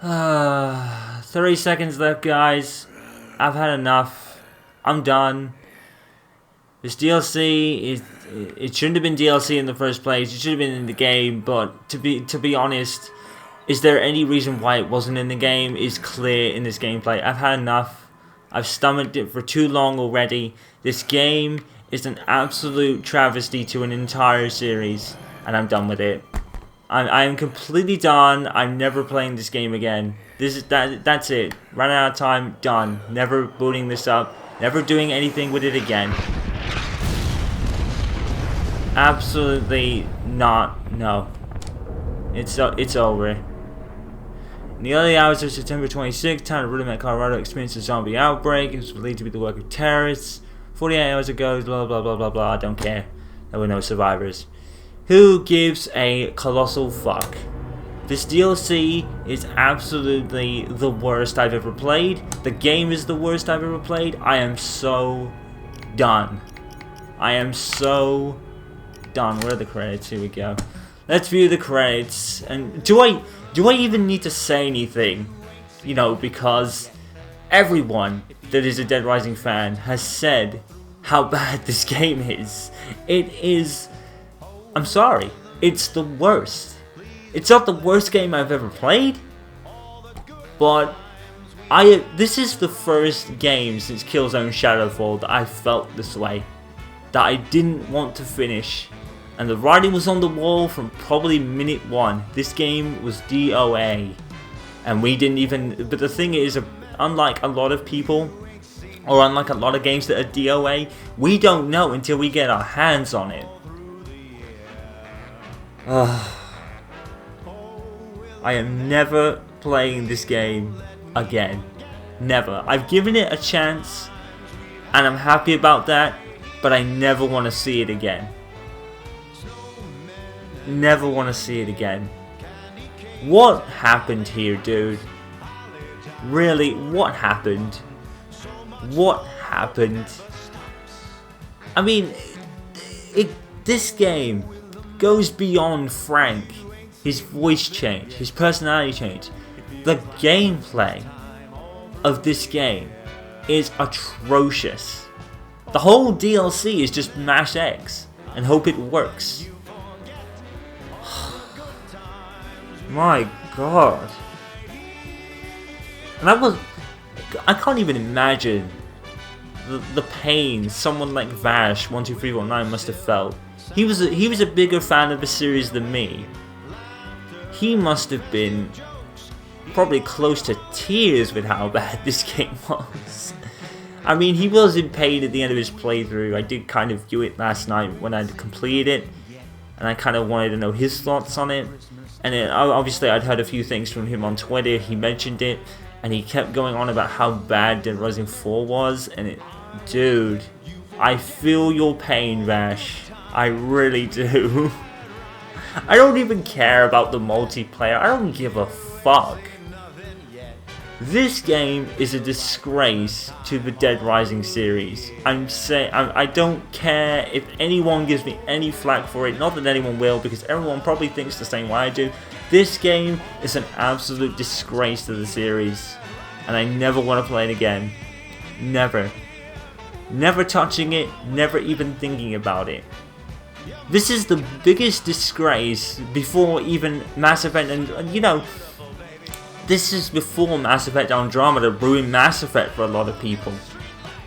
30 seconds left, guys. I've had enough. I'm done. This DLC it shouldn't have been DLC in the first place. It should have been in the game. But to be honest, is there any reason why it wasn't in the game? Is clear in this gameplay. I've had enough. I've stomached it for too long already. This game is an absolute travesty to an entire series, and I'm done with it. I am completely done. I'm never playing this game again. That's it. Ran out of time. Done. Never booting this up. Never doing anything with it again. Absolutely not. No. It's over. In the early hours of September 26th, town of Rudiment, Colorado experienced a zombie outbreak. It was believed to be the work of terrorists. 48 hours ago, blah blah blah blah blah. I don't care. There were no survivors. Who gives a colossal fuck? This DLC is absolutely the worst I've ever played. The game is the worst I've ever played. I am so done. I am so done. Where are the credits? Here we go. Let's view the credits. And do I even need to say anything? You know, because everyone that is a Deadrising fan has said how bad this game is. It is... I'm sorry. It's the worst. It's not the worst game I've ever played. But this is the first game since Killzone Shadowfall that I felt this way. That I didn't want to finish. And the writing was on the wall from probably minute 1. This game was DOA. And we didn't even... But the thing is, unlike a lot of people, or unlike a lot of games that are DOA, we don't know until we get our hands on it. I am never playing this game again. Never. I've given it a chance, and I'm happy about that, but I never want to see it again. Never want to see it again. What happened here, dude? Really, what happened? What happened? I mean, this game goes beyond Frank. His voice change, his personality change. The gameplay of this game is atrocious. The whole DLC is just mash X and hope it works. My god. And I can't even imagine the pain someone like Vash12319 must have felt. He was a bigger fan of the series than me. He must have been probably close to tears with how bad this game was. I mean, he was in pain at the end of his playthrough. I did kind of view it last night when I'd completed it, and I kind of wanted to know his thoughts on it. And obviously I'd heard a few things from him on Twitter. He mentioned it, and he kept going on about how bad Deadrising 4 was, and dude, I feel your pain, Vash. I really do. I don't even care about the multiplayer. I don't give a fuck. This game is a disgrace to the Deadrising series. I don't care if anyone gives me any flack for it. Not that anyone will, because everyone probably thinks the same way I do. This game is an absolute disgrace to the series, and I never want to play it again. Never. Never touching it, never even thinking about it. This is the biggest disgrace before even Mass Effect, and you know, this is before Mass Effect Andromeda ruined Mass Effect for a lot of people.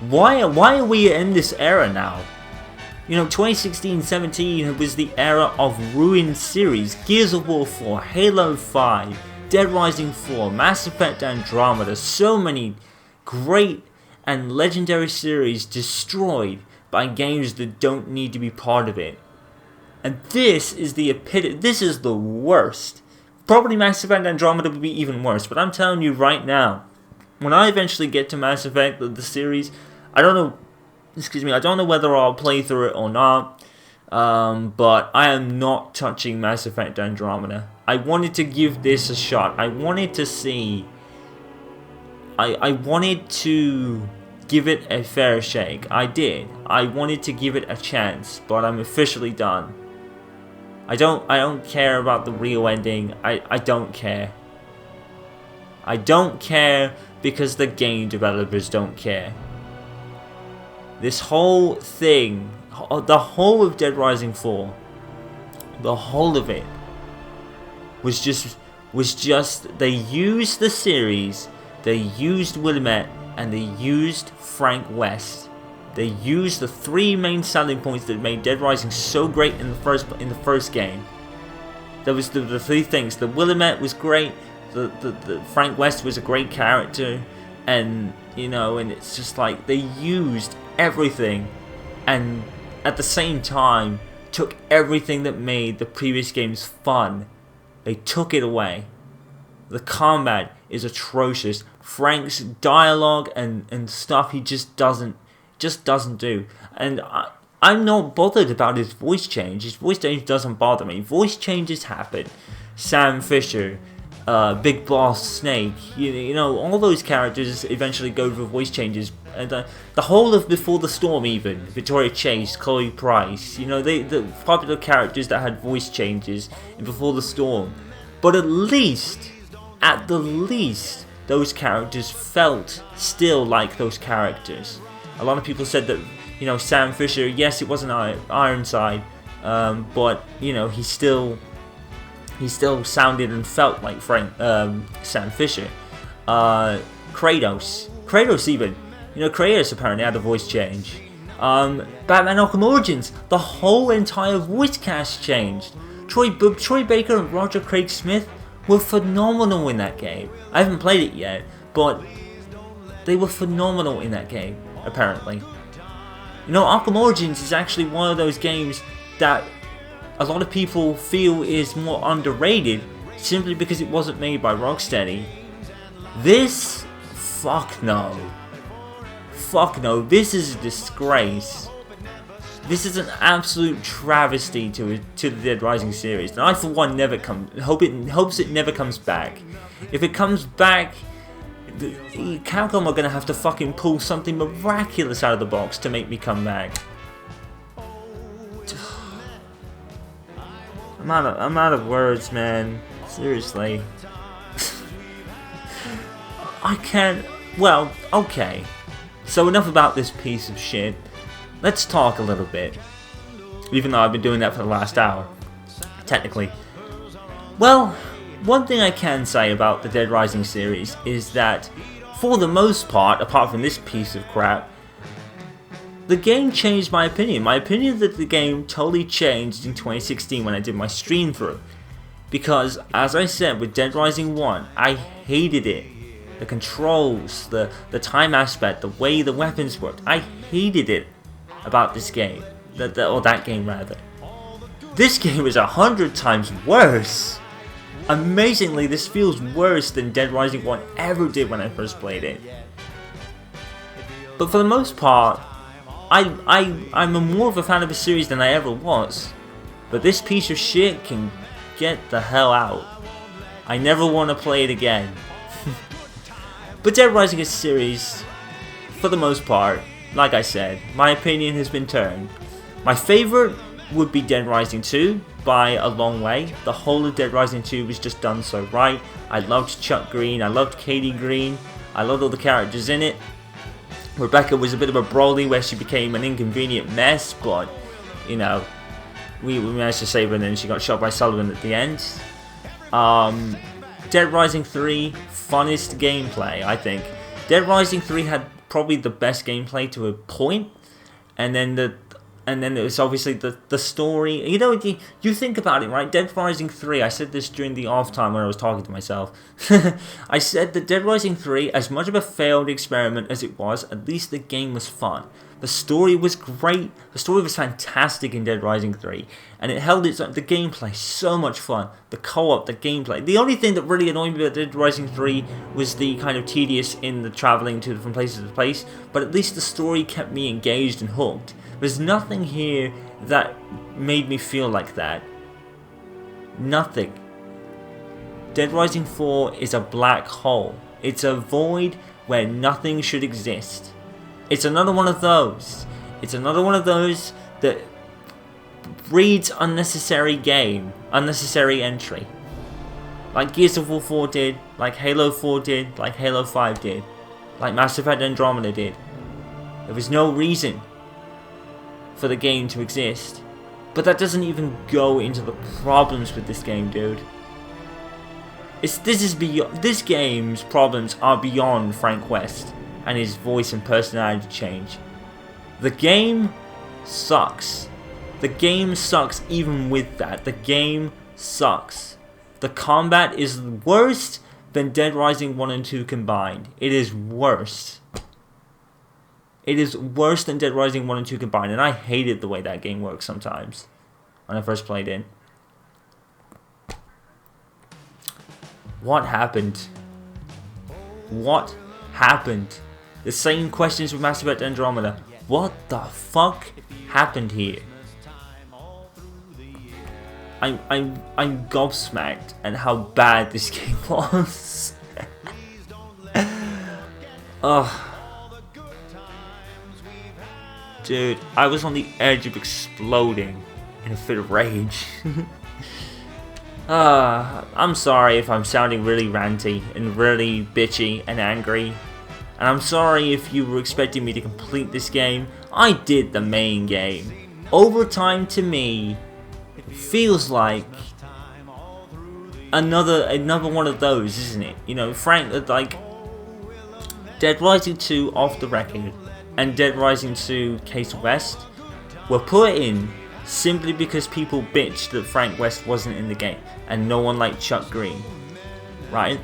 Why are we in this era now? You know, 2016-17 was the era of ruined series. Gears of War 4, Halo 5, Deadrising 4, Mass Effect Andromeda. So many great and legendary series destroyed by games that don't need to be part of it. And this is the epitome. This is the worst. Probably Mass Effect Andromeda would be even worse, but I'm telling you right now, when I eventually get to Mass Effect, the series, I don't know whether I'll play through it or not, but I am not touching Mass Effect Andromeda. I wanted to give this a shot. I wanted to see, I wanted to give it a fair shake. I did. I wanted to give it a chance, but I'm officially done. I don't care about the real ending. I don't care. I don't care because the game developers don't care. This whole thing, the whole of Dead Rising 4, the whole of it was just they used the series, they used Willamette, and they used Frank West. They used the three main selling points that made Dead Rising so great in the first game. There was the three things. The Willamette was great. The Frank West was a great character, and and it's just like they used everything, and at the same time took everything that made the previous games fun. They took it away. The combat is atrocious. Frank's dialogue and stuff he just doesn't do. And I'm not bothered about his voice change. His voice change doesn't bother me. Voice changes happen. Sam Fisher, Big Boss Snake, all those characters eventually go through voice changes. And the whole of Before the Storm, even Victoria Chase, Chloe Price, the popular characters that had voice changes in Before the Storm. But at the least, those characters felt still like those characters. A lot of people said that, Sam Fisher, yes, it wasn't Ironside, but he still sounded and felt like Sam Fisher. Kratos even. Kratos apparently had a voice change. Batman Arkham Origins, the whole entire voice cast changed. Troy Baker and Roger Craig Smith were phenomenal in that game. I haven't played it yet, but they were phenomenal in that game, apparently. Arkham Origins is actually one of those games that a lot of people feel is more underrated simply because it wasn't made by Rocksteady. This, fuck no, this is a disgrace. This is an absolute travesty to the Dead Rising series, and I for one hopes it never comes back. If it comes back, Capcom are gonna have to fucking pull something miraculous out of the box to make me come back. I'm out of words, man. Seriously. I can't. Well, okay. So enough about this piece of shit. Let's talk a little bit. Even though I've been doing that for the last hour, technically. Well, one thing I can say about the Dead Rising series is that, for the most part, apart from this piece of crap, the game changed my opinion. My opinion that the game totally changed in 2016 when I did my stream through. Because, as I said, with Dead Rising 1, I hated it. The controls, the time aspect, the way the weapons worked, I hated it about this game. Or that game, rather. This game is 100 times worse. Amazingly, this feels worse than Dead Rising 1 ever did when I first played it. But for the most part, I'm more of a fan of the series than I ever was. But this piece of shit can get the hell out. I never want to play it again. But Dead Rising is a series, for the most part, like I said, my opinion has been turned. My favourite would be Dead Rising 2 by a long way. The whole of Dead Rising 2 was just done so right. I loved Chuck Green, I loved Katie Green, I loved all the characters in it. Rebecca was a bit of a Broly where she became an inconvenient mess, but, we managed to save her and then she got shot by Sullivan at the end. Dead Rising 3, funnest gameplay, I think. Dead Rising 3 had probably the best gameplay to a point, and then it was obviously the story. You think about it, right? Dead Rising 3, I said this during the off time when I was talking to myself. I said that Dead Rising 3, as much of a failed experiment as it was, at least the game was fun. The story was great. The story was fantastic in Dead Rising 3. And it held its own. The gameplay, so much fun. The co-op, the gameplay. The only thing that really annoyed me about Dead Rising 3 was the kind of tedious in the travelling from place to place. But at least the story kept me engaged and hooked. There's nothing here that made me feel like that. Nothing. Dead Rising 4 is a black hole. It's a void where nothing should exist. It's another one of those. It's another one of those that breeds unnecessary game, unnecessary entry. Like Gears of War 4 did, like Halo 4 did, like Halo 5 did, like Mass Effect Andromeda did. There was no reason for the game to exist. But that doesn't even go into the problems with this game, dude. This game's problems are beyond Frank West and his voice and personality change. The game sucks. The game sucks even with that. The game sucks. The combat is worse than Dead Rising 1 and 2 combined. It is worse. It is worse than Dead Rising 1 and 2 combined, and I hated the way that game works sometimes when I first played it. What happened? What happened? The same questions with Mass Effect Andromeda. What the fuck happened here? I'm gobsmacked at how bad this game was. Ugh. Dude, I was on the edge of exploding in a fit of rage. I'm sorry if I'm sounding really ranty and really bitchy and angry. And I'm sorry if you were expecting me to complete this game. I did the main game. Overtime to me feels like another one of those, isn't it? You know, Frank, like Dead Rising 2 Off the Record and Dead Rising 2 Case West were put in simply because people bitched that Frank West wasn't in the game and no one liked Chuck Green, right?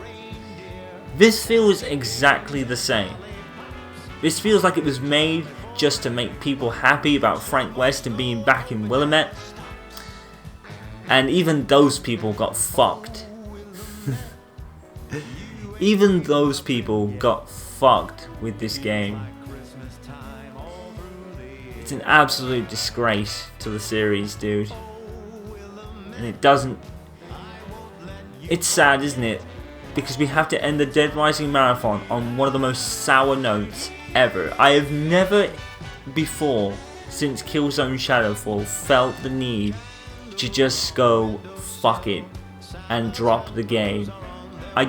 This feels exactly the same. This feels like it was made just to make people happy about Frank West and being back in Willamette, and even those people got fucked. Even those people got fucked with this game. It's an absolute disgrace to the series, dude. And it doesn't... It's sad, isn't it? Because we have to end the Dead Rising marathon on one of the most sour notes ever. I have never before, since Killzone Shadowfall, felt the need to just go fuck it and drop the game. I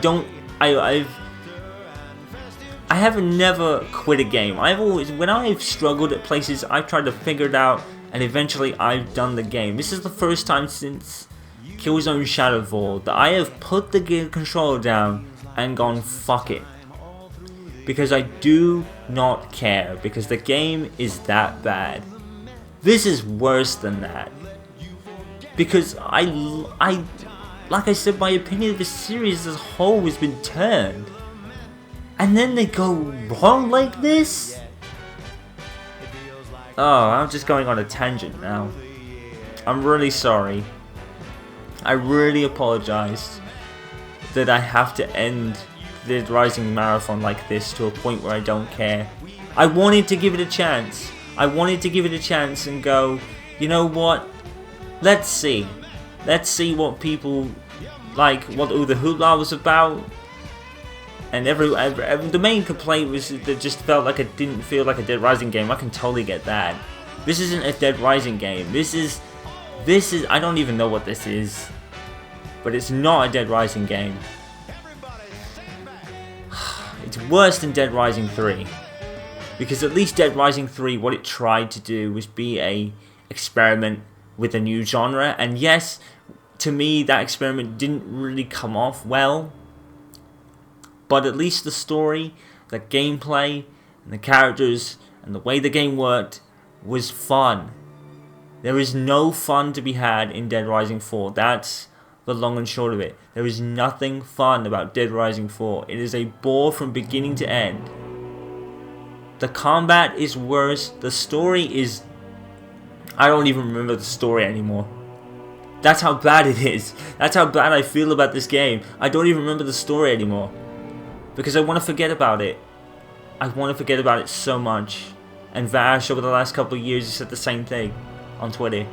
have never quit a game. I've always, when I've struggled at places, I've tried to figure it out, and eventually I've done the game. This is the first time since Killzone Shadowfall that I have put the controller down and gone fuck it. Because I do not care, because the game is that bad. This is worse than that. Because like I said, my opinion of the series as a whole has been turned. And then they go wrong like this? Oh, I'm just going on a tangent now. I'm really sorry. I really apologize that I have to end the Rising Marathon like this to a point where I don't care. I wanted to give it a chance. I wanted to give it a chance and go, you know what? Let's see. Let's see what people like, what all the hoopla was about. And the main complaint was that it just felt like it didn't feel like a Dead Rising game. I can totally get that. This isn't a Dead Rising game. This is, I don't even know what this is. But it's not a Dead Rising game. It's worse than Dead Rising 3. Because at least Dead Rising 3, what it tried to do was be a experiment with a new genre. And yes, to me, that experiment didn't really come off well. But at least the story, the gameplay, and the characters, and the way the game worked was fun. There is no fun to be had in Dead Rising 4. That's the long and short of it. There is nothing fun about Dead Rising 4. It is a bore from beginning to end. The combat is worse. The story is... I don't even remember the story anymore. That's how bad it is. That's how bad I feel about this game. I don't even remember the story anymore. Because I want to forget about it. I want to forget about it so much. And Vash, over the last couple of years, has said the same thing on Twitter.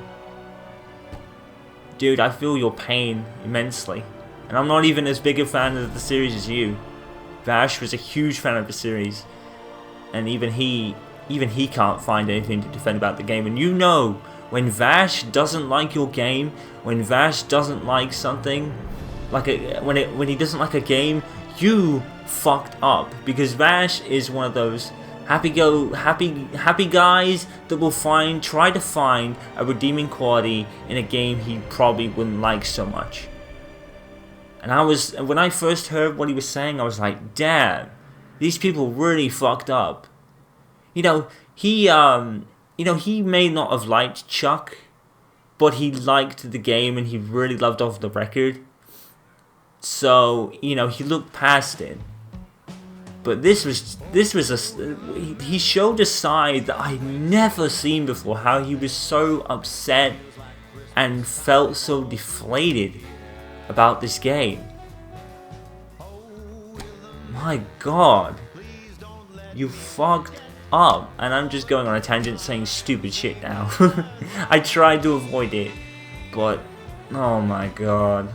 Dude, I feel your pain immensely. And I'm not even as big a fan of the series as you. Vash was a huge fan of the series. And even he can't find anything to defend about the game. And you know, when Vash doesn't like your game, when Vash doesn't like something, when he doesn't like a game, you fucked up, because Vash is one of those happy guys that will try to find a redeeming quality in a game he probably wouldn't like so much. And when I first heard what he was saying, I was like, damn, these people really fucked up. He may not have liked Chuck, but he liked the game and he really loved Off the Record. So, he looked past it. But he showed a side that I'd never seen before, how he was so upset and felt so deflated about this game. My god, you fucked up. And I'm just going on a tangent saying stupid shit now. I tried to avoid it, but oh my god,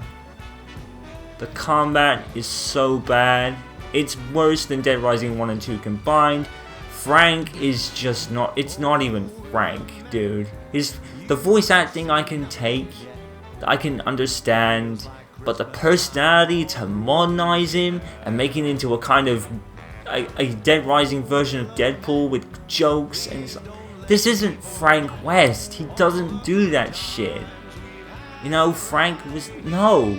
the combat is so bad. It's worse than Deadrising 1 and 2 combined. Frank is just not, it's not even Frank, dude. The voice acting I can take, I can understand, but the personality to modernize him and make it into a kind of a Deadrising version of Deadpool with jokes, and this isn't Frank West. He doesn't do that shit. Frank was, no.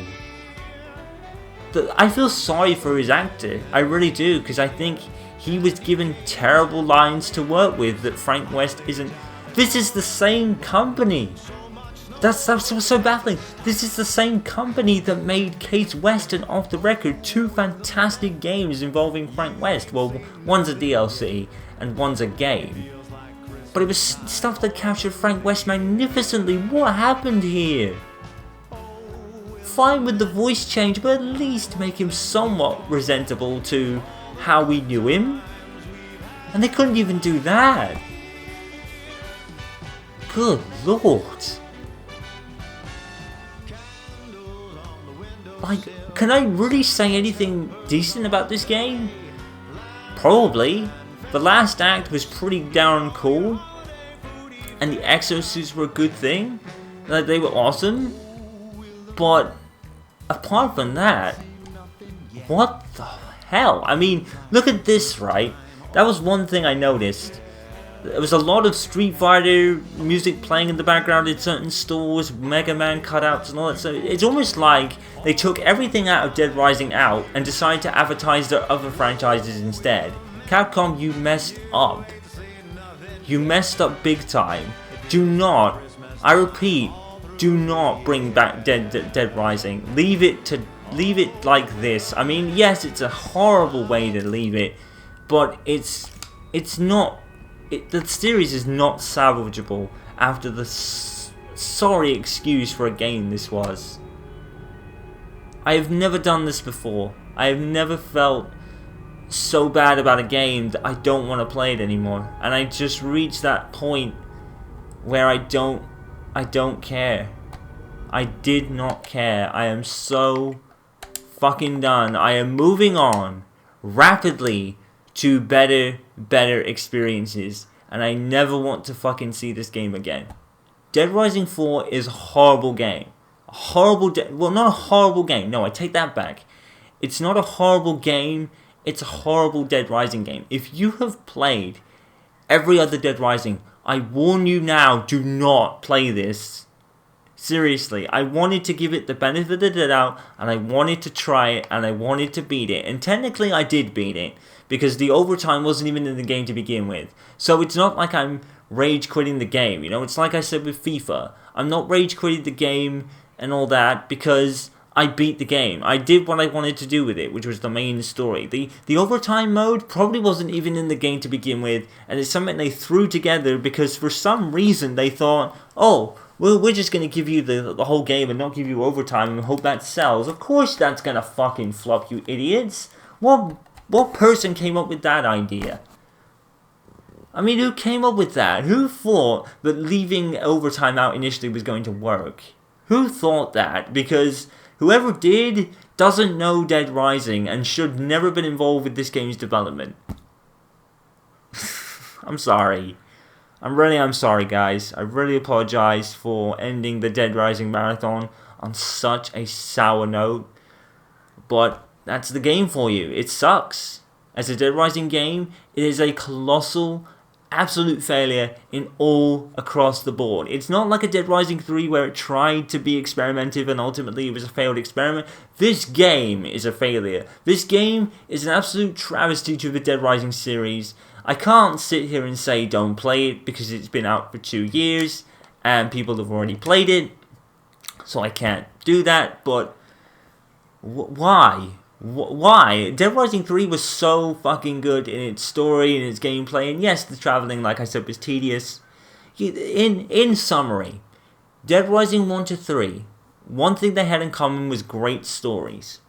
I feel sorry for his actor, I really do, because I think he was given terrible lines to work with that Frank West isn't. This is the same company. That's so baffling. This is the same company that made Case West and Off the Record, two fantastic games involving Frank West. Well, one's a DLC and one's a game. But it was stuff that captured Frank West magnificently. What happened here? Fine with the voice change, but at least make him somewhat presentable to how we knew him. And they couldn't even do that. Good lord. Can I really say anything decent about this game? Probably. The last act was pretty darn cool. And the exosuits were a good thing. They were awesome. But apart from that, what the hell? I mean, look at this, right? That was one thing I noticed. There was a lot of Street Fighter music playing in the background in certain stores, Mega Man cutouts and all that. So it's almost like they took everything out of Deadrising out and decided to advertise their other franchises instead. Capcom, you messed up. You messed up big time. Do not, I repeat, do not bring back Deadrising. Leave it like this. I mean, yes, it's a horrible way to leave it, but it's not. The series is not salvageable after the sorry excuse for a game this was. I have never done this before. I have never felt so bad about a game that I don't want to play it anymore. And I just reached that point where I don't care. I did not care. I am so fucking done. I am moving on rapidly to better experiences, and I never want to fucking see this game again. Deadrising 4 is a horrible game. Well, not a horrible game. No, I take that back. It's not a horrible game. It's a horrible Deadrising game. If you have played every other Deadrising, I warn you now, do not play this. Seriously, I wanted to give it the benefit of the doubt, and I wanted to try it, and I wanted to beat it. And technically I did beat it, because the overtime wasn't even in the game to begin with. So it's not like I'm rage quitting the game, It's like I said with FIFA. I'm not rage quitting the game and all that, because I beat the game. I did what I wanted to do with it, which was the main story. The overtime mode probably wasn't even in the game to begin with, and it's something they threw together because for some reason they thought, oh, well, we're just going to give you the whole game and not give you overtime and hope that sells. Of course that's going to fucking flop, you idiots. What person came up with that idea? I mean, who came up with that? Who thought that leaving overtime out initially was going to work? Who thought that? Because whoever did doesn't know Deadrising and should never have been involved with this game's development. I'm sorry. I'm sorry, guys. I really apologize for ending the Deadrising marathon on such a sour note. but that's the game for you. It sucks. As a Dead Rising game, it is a colossal, absolute failure in all across the board. It's not like a Dead Rising 3 where it tried to be experimentative and ultimately it was a failed experiment. This game is a failure. This game is an absolute travesty to the Dead Rising series. I can't sit here and say don't play it because it's been out for 2 years and people have already played it, so I can't do that, but why? Why? Dead Rising 3 was so fucking good in its story and its gameplay, and yes, the traveling, like I said, was tedious. In summary, Dead Rising 1 to 3, one thing they had in common was great stories.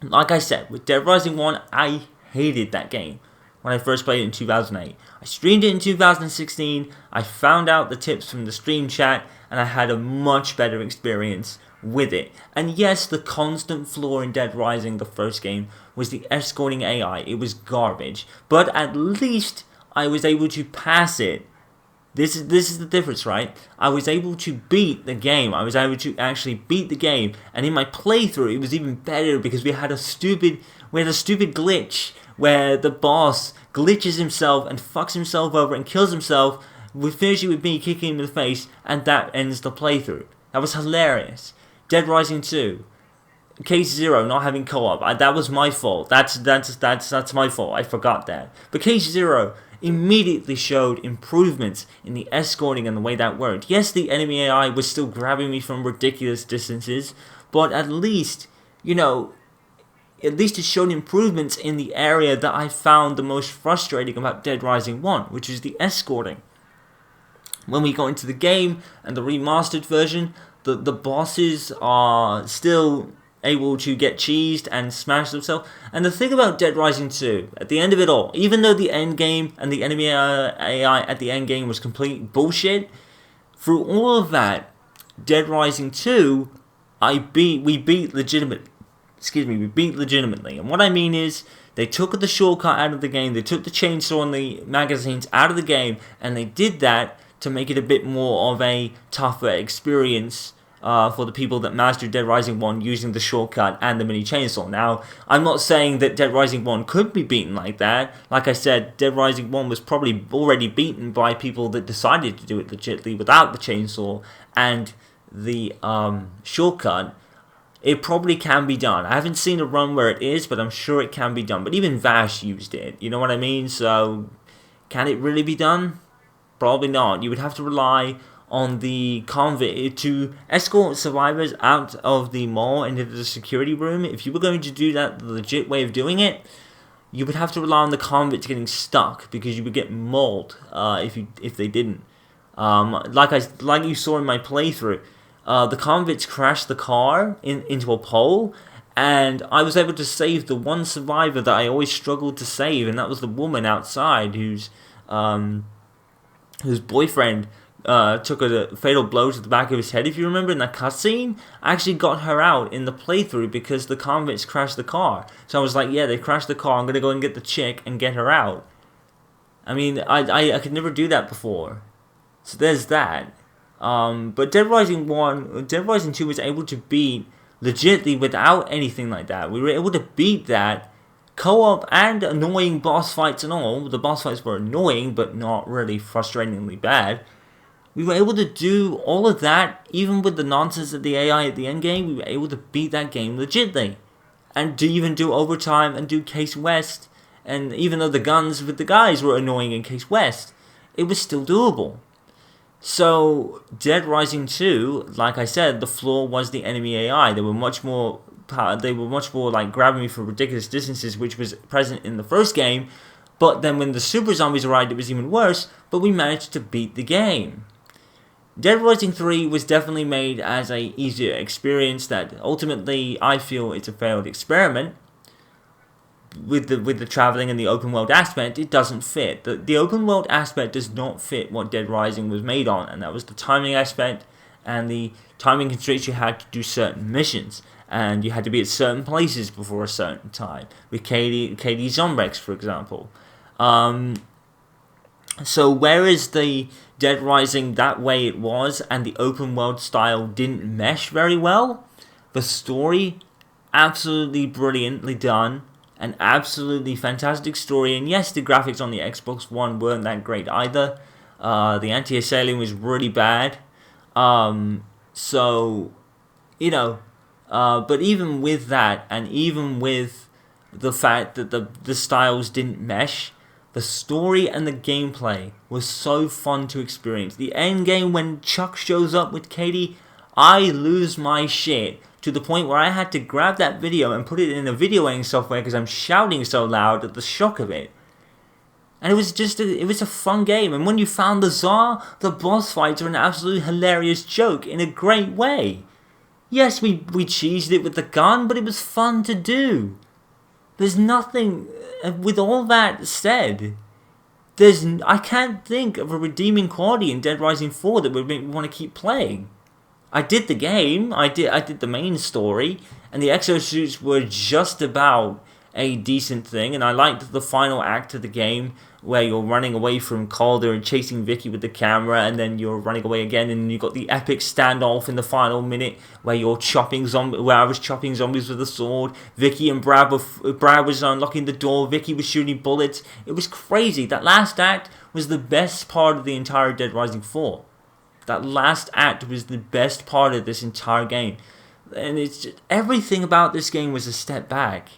Like I said, with Dead Rising 1, I hated that game when I first played it in 2008. I streamed it in 2016, I found out the tips from the stream chat, and I had a much better experience with it. And yes, the constant flaw in Dead Rising, the first game, was the escorting AI. It was garbage, but at least I was able to pass it. This is the difference, right? I was able to beat the game. I was able to actually beat the game, and in my playthrough, it was even better because we had a stupid glitch where the boss glitches himself and fucks himself over and kills himself. We finish it with me kicking him in the face, and that ends the playthrough. That was hilarious. Dead Rising 2, Case Zero not having co-op. That was my fault. That's my fault. I forgot that. But Case Zero immediately showed improvements in the escorting and the way that worked. Yes, the enemy AI was still grabbing me from ridiculous distances, but at least it showed improvements in the area that I found the most frustrating about Dead Rising 1, which is the escorting. When we got into the game and the remastered version, the bosses are still able to get cheesed and smash themselves. And the thing about Dead Rising 2, at the end of it all, even though the end game and the enemy AI at the end game was complete bullshit, through all of that, Dead Rising 2, we beat legitimately. And what I mean is, they took the shortcut out of the game, they took the chainsaw and the magazines out of the game, and they did that to make it a bit more of a tougher experience for the people that mastered Dead Rising 1 using the shortcut and the mini chainsaw. Now, I'm not saying that Dead Rising 1 could be beaten like that. Like I said, Dead Rising 1 was probably already beaten by people that decided to do it legitimately without the chainsaw and the shortcut. It probably can be done. I haven't seen a run where it is, but I'm sure it can be done. But even Vash used it, you know what I mean? So, can it really be done? Probably not. You would have to rely on the convict to escort survivors out of the mall into the security room. If you were going to do that, the legit way of doing it, you would have to rely on the convicts getting stuck because you would get mauled if they didn't. Like you saw in my playthrough, the convicts crashed the car into a pole, and I was able to save the one survivor that I always struggled to save, and that was the woman outside whose boyfriend took a fatal blow to the back of his head. If you remember in that cutscene, I actually got her out in the playthrough because the convicts crashed the car. So I was like, yeah, they crashed the car, I'm going to go and get the chick and get her out. I mean, I could never do that before. So there's that. But Dead Rising 2 was able to beat legitimately without anything like that. We were able to beat that co-op and annoying boss fights and all. The boss fights were annoying, but not really frustratingly bad. We were able to do all of that, even with the nonsense of the AI at the end game. We were able to beat that game legitimately, and to even do overtime and do Case West. And even though the guns with the guys were annoying in Case West, it was still doable. So Dead Rising 2, like I said, the flaw was the enemy AI. They were much more like grabbing me from ridiculous distances, which was present in the first game. But then when the super zombies arrived, it was even worse. But we managed to beat the game. Dead Rising 3 was definitely made as a easier experience that ultimately I feel it's a failed experiment. With the traveling and the open world aspect, it doesn't fit. The open world aspect does not fit what Dead Rising was made on, and that was the timing aspect and the timing constraints you had to do certain missions. And you had to be at certain places before a certain time. With KD Zombrex, for example. So whereas the Dead Rising, that way it was, and the open world style didn't mesh very well, the story absolutely brilliantly done, an absolutely fantastic story, and yes, the graphics on the Xbox One weren't that great either. The anti-aliasing was really bad. So, you know, but even with that, and even with the fact that the styles didn't mesh, the story and the gameplay was so fun to experience. The end game when Chuck shows up with Katie, I lose my shit to the point where I had to grab that video and put it in a video editing software because I'm shouting so loud at the shock of it. And it was a fun game. And when you found the Tsar, the boss fights are an absolutely hilarious joke in a great way. Yes, we cheesed it with the gun, but it was fun to do. There's nothing, with all that said, I can't think of a redeeming quality in Dead Rising 4 that would make me want to keep playing. I did the game, I did the main story, and the exosuits were just about a decent thing, and I liked the final act of the game where you're running away from Calder and chasing Vicky with the camera, and then you're running away again, and you got the epic standoff in the final minute where I was chopping zombies with a sword. Vicky and Brad was unlocking the door. Vicky was shooting bullets. It was crazy. That last act was the best part of the entire Dead Rising 4. That last act was the best part of this entire game, and it's just, everything about this game was a step back.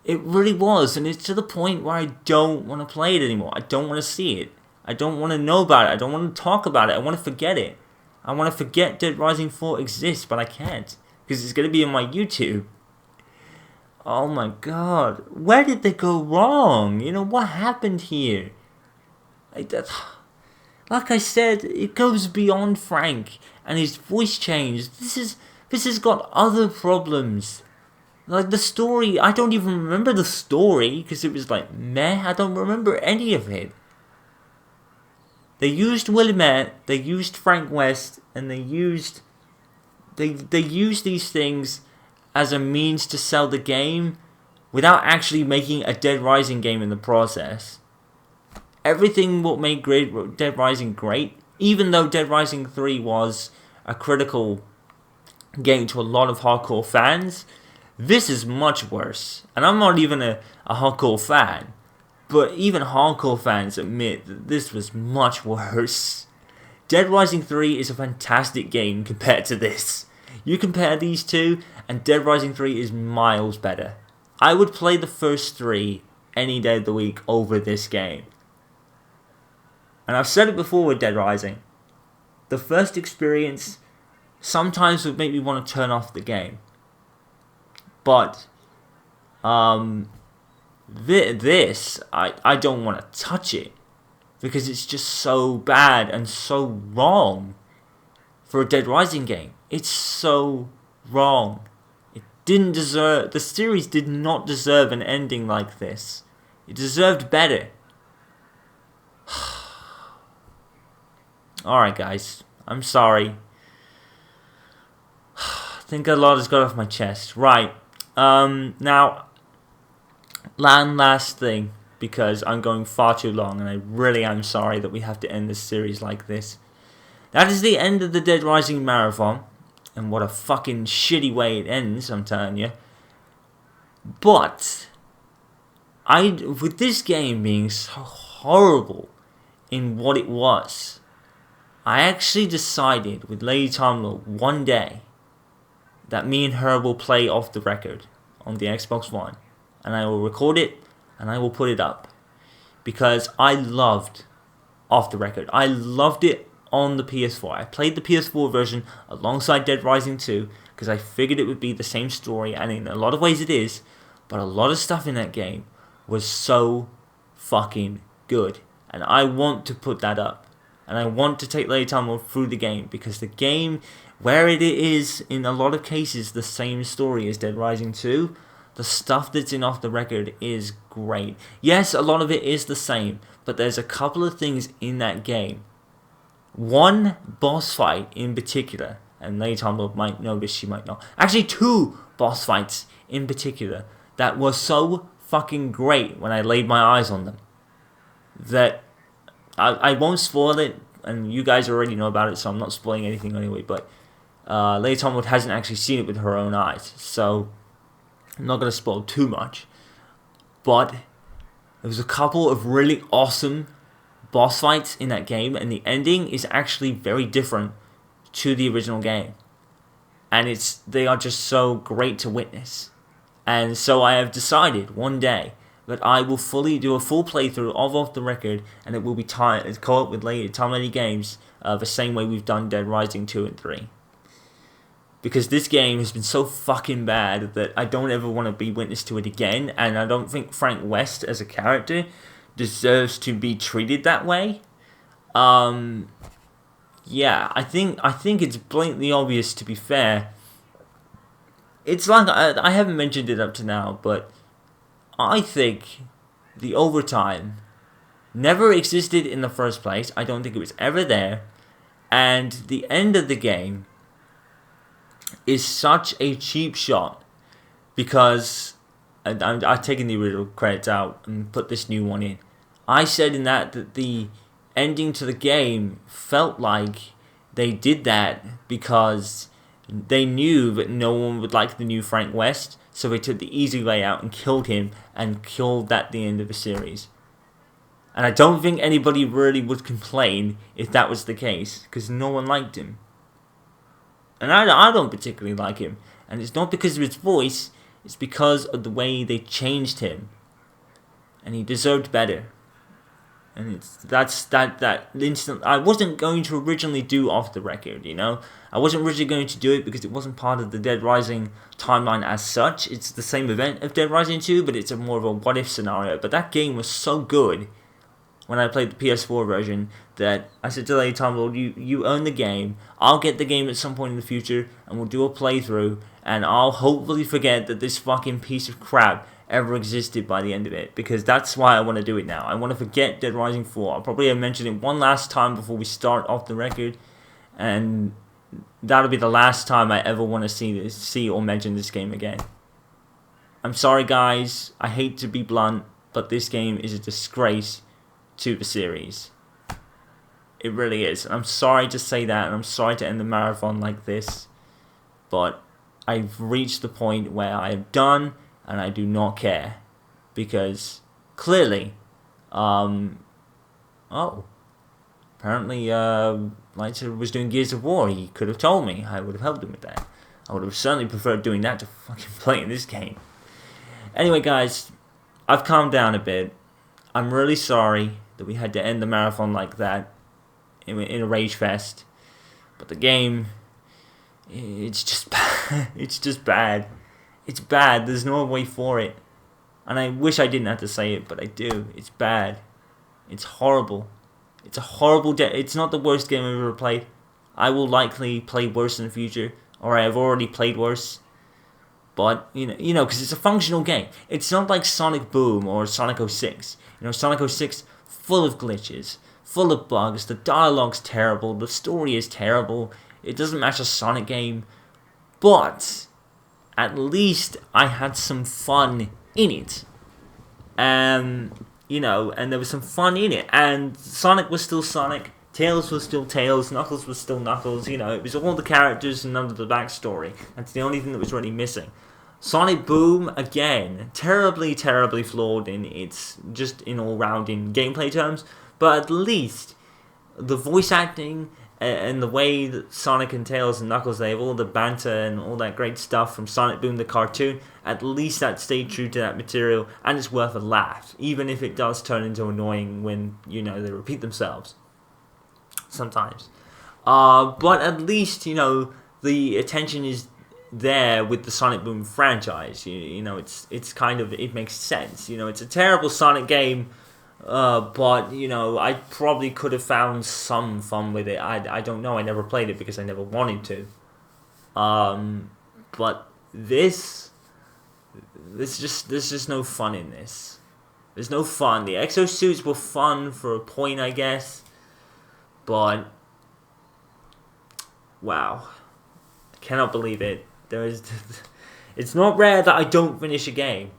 It really was, and it's to the point where I don't want to play it anymore. I don't want to see it. I don't want to know about it. I don't want to talk about it. I want to forget it. I want to forget Dead Rising 4 exists, but I can't, because it's going to be on my YouTube. Oh my god. Where did they go wrong? What happened here? Like I said, it goes beyond Frank, and his voice change. This has got other problems. Like the story, I don't even remember the story because it was like meh. I don't remember any of it. They used Willamette, they used Frank West, and they used these things as a means to sell the game without actually making a Dead Rising game in the process. Everything what made Dead Rising great, even though Dead Rising 3 was a critical game to a lot of hardcore fans, this is much worse. And I'm not even a hardcore fan, but even hardcore fans admit that this was much worse. Dead Rising 3 is a fantastic game compared to this. You compare these two, and Dead Rising 3 is miles better. I would play the first 3 any day of the week over this game. And I've said it before with Dead Rising. The first experience sometimes would make me want to turn off the game. But this, I don't want to touch it because it's just so bad and so wrong for a Dead Rising game. It's so wrong. The series did not deserve an ending like this. It deserved better. Alright guys, I'm sorry. I think a lot has got off my chest. Right. Now, last thing, because I'm going far too long, and I really am sorry that we have to end this series like this. That is the end of the Dead Rising marathon, and what a fucking shitty way it ends, I'm telling you. But, with this game being so horrible in what it was, I actually decided with Lady Tomlo one day that me and her will play off the record on the Xbox One. And I will record it, and I will put it up. Because I loved Off the Record. I loved it on the PS4. I played the PS4 version alongside Dead Rising 2, because I figured it would be the same story, and in a lot of ways it is, but a lot of stuff in that game was so fucking good. And I want to put that up. And I want to take Lady Tomlo through the game, because the game, where it is, in a lot of cases, the same story as Dead Rising 2, the stuff that's in Off the Record is great. Yes, a lot of it is the same, but there's a couple of things in that game. One boss fight in particular, and Lady Tomlo might know this, she might not. Actually, 2 boss fights in particular that were so fucking great when I laid my eyes on them that I won't spoil it, and you guys already know about it, so I'm not spoiling anything anyway, but Lady Tomwood hasn't actually seen it with her own eyes, so I'm not going to spoil too much, but there was a couple of really awesome boss fights in that game, and the ending is actually very different to the original game. And they are just so great to witness. And so I have decided one day that I will do a full playthrough of Off the Record, and it will be co-op with Time Games, the same way we've done Deadrising 2 and 3. Because this game has been so fucking bad that I don't ever want to be witness to it again, and I don't think Frank West as a character deserves to be treated that way. Yeah, I think it's blatantly obvious, to be fair. It's like, I haven't mentioned it up to now, but I think the overtime never existed in the first place. I don't think it was ever there. And the end of the game is such a cheap shot, because I've taken the original credits out and put this new one in. I said in that the ending to the game felt like they did that because they knew that no one would like the new Frank West, so they took the easy way out and killed him, and killed at the end of the series. And I don't think anybody really would complain if that was the case, because no one liked him. And I don't particularly like him, and it's not because of his voice, it's because of the way they changed him. And he deserved better. And that instant. I wasn't going to originally do Off the Record, you know. I wasn't originally going to do it because it wasn't part of the Deadrising timeline as such. It's the same event of Deadrising 2, but it's more of a what if scenario. But that game was so good when I played the PS4 version that I said to Lady Tumble, you own the game. I'll get the game at some point in the future, and we'll do a playthrough, and I'll hopefully forget that this fucking piece of crap ever existed by the end of it, because that's why I want to do it now. I want to forget Deadrising 4. I'll probably have mentioned it one last time before we start Off the Record, and that'll be the last time I ever want to see or mention this game again. I'm sorry, guys. I hate to be blunt, but this game is a disgrace to the series. It really is. I'm sorry to say that, and I'm sorry to end the marathon like this, but I've reached the point where I am done, and I do not care, because clearly, apparently, Lighter was doing Gears of War. He could have told me. I would have helped him with that. I would have certainly preferred doing that to fucking playing this game. Anyway, guys, I've calmed down a bit. I'm really sorry that we had to end the marathon like that in a rage fest, but the game, it's just bad. It's just bad. It's bad. There's no way for it. And I wish I didn't have to say it, but I do. It's bad. It's horrible. It's a horrible it's not the worst game I've ever played. I will likely play worse in the future, or I have already played worse. But, you know, because it's a functional game. It's not like Sonic Boom or Sonic 06. You know, Sonic 06, full of glitches, full of bugs, the dialogue's terrible, the story is terrible, it doesn't match a Sonic game, but at least I had some fun in it. You know, and there was some fun in it, and Sonic was still Sonic, Tails was still Tails, Knuckles was still Knuckles, you know, it was all the characters and none of the backstory. That's the only thing that was really missing. Sonic Boom, again, terribly, terribly flawed in its, just in all-round in gameplay terms, but at least the voice acting and the way that Sonic and Tails and Knuckles, they have all the banter and all that great stuff from Sonic Boom the cartoon, at least that stayed true to that material, and it's worth a laugh, even if it does turn into annoying when, you know, they repeat themselves. Sometimes. But at least, you know, the attention is there with the Sonic Boom franchise. You know, it's kind of, it makes sense. You know, it's a terrible Sonic game, but, you know, I probably could have found some fun with it. I don't know, I never played it because I never wanted to. But there's just no fun in this. There's no fun. The exosuits were fun for a point, I guess. But, wow, I cannot believe it. It's not rare that I don't finish a game,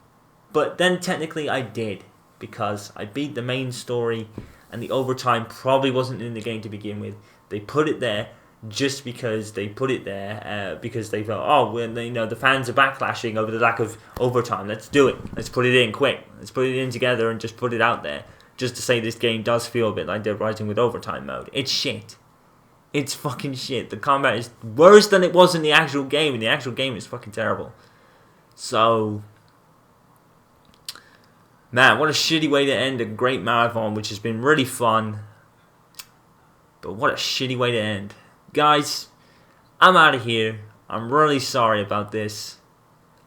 but then technically I did, because I beat the main story, and the overtime probably wasn't in the game to begin with. They put it there just because they put it there, because they thought, oh, well, the fans are backlashing over the lack of overtime. Let's do it. Let's put it in quick. Let's put it in together and just put it out there. Just to say this game does feel a bit like Deadrising with overtime mode. It's shit. It's fucking shit. The combat is worse than it was in the actual game, and the actual game is fucking terrible. So, man, what a shitty way to end a great marathon, which has been really fun. But what a shitty way to end. Guys, I'm out of here. I'm really sorry about this.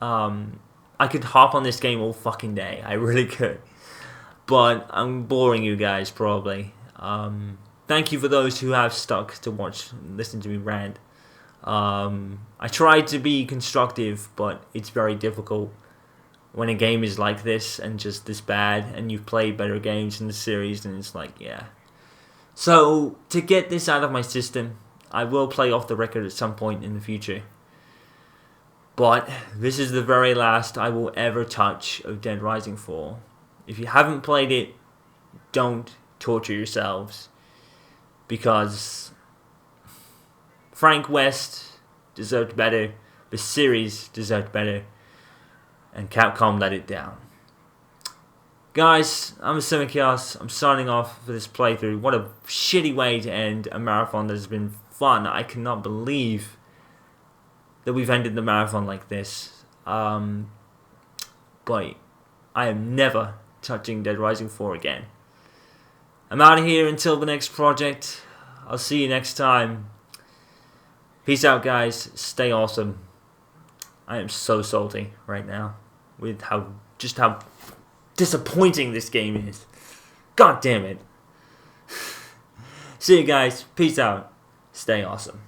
I could hop on this game all fucking day. I really could. But I'm boring you guys, probably. Thank you for those who have stuck to listen to me rant. I tried to be constructive, but it's very difficult when a game is like this and just this bad, and you've played better games in the series, and it's like, yeah. So, to get this out of my system, I will play off the record at some point in the future. But this is the very last I will ever touch of Deadrising 4. If you haven't played it, don't torture yourselves. Because Frank West deserved better, the series deserved better, and Capcom let it down. Guys, I'm Simikios. I'm signing off for this playthrough. What a shitty way to end a marathon that has been fun. I cannot believe that we've ended the marathon like this. But I am never touching Deadrising 4 again. I'm out of here until the next project. I'll see you next time. Peace out, guys. Stay awesome. I am so salty right now with how disappointing this game is. God damn it. See you guys. Peace out. Stay awesome.